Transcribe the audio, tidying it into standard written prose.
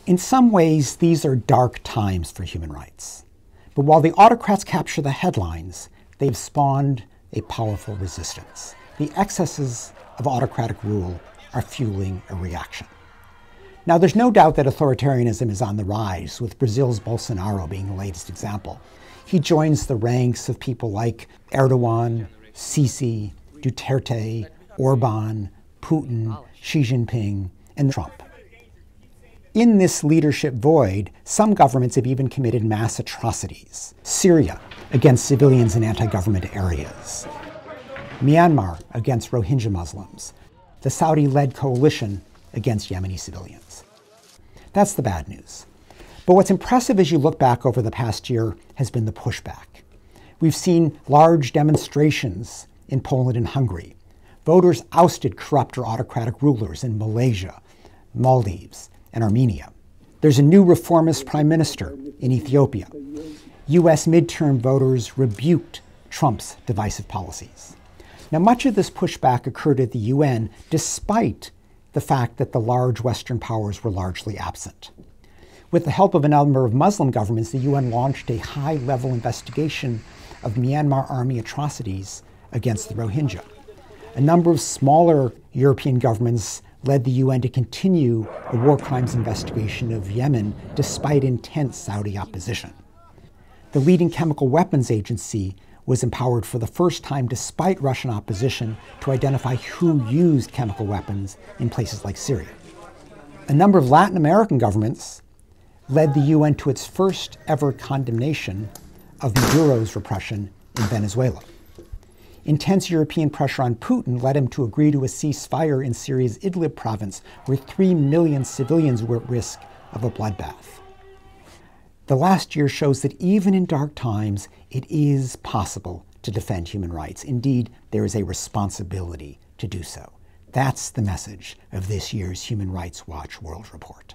In some ways, these are dark times for human rights. But while the autocrats capture the headlines, they've spawned a powerful resistance. The excesses of autocratic rule are fueling a reaction. Now, there's no doubt that authoritarianism is on the rise, with Brazil's Bolsonaro being the latest example. He joins the ranks of people like Erdogan, Sisi, Duterte, Orban, Putin, Xi Jinping, and Trump. In this leadership void, some governments have even committed mass atrocities. Syria against civilians in anti-government areas. Myanmar against Rohingya Muslims. The Saudi-led coalition against Yemeni civilians. That's the bad news. But what's impressive as you look back over the past year has been the pushback. We've seen large demonstrations in Poland and Hungary. Voters ousted corrupt or autocratic rulers in Malaysia, Maldives, and Armenia. There's a new reformist prime minister in Ethiopia. US midterm voters rebuked Trump's divisive policies. Now, much of this pushback occurred at the UN despite the fact that the large Western powers were largely absent. With the help of a number of Muslim governments, the UN launched a high-level investigation of Myanmar army atrocities against the Rohingya. A number of smaller European governments led the UN to continue a war crimes investigation of Yemen despite intense Saudi opposition. The leading chemical weapons agency was empowered for the first time despite Russian opposition to identify who used chemical weapons in places like Syria. A number of Latin American governments led the UN to its first ever condemnation of Maduro's repression in Venezuela. Intense European pressure on Putin led him to agree to a ceasefire in Syria's Idlib province, where 3 million civilians were at risk of a bloodbath. The last year shows that even in dark times, it is possible to defend human rights. Indeed, there is a responsibility to do so. That's the message of this year's Human Rights Watch World Report.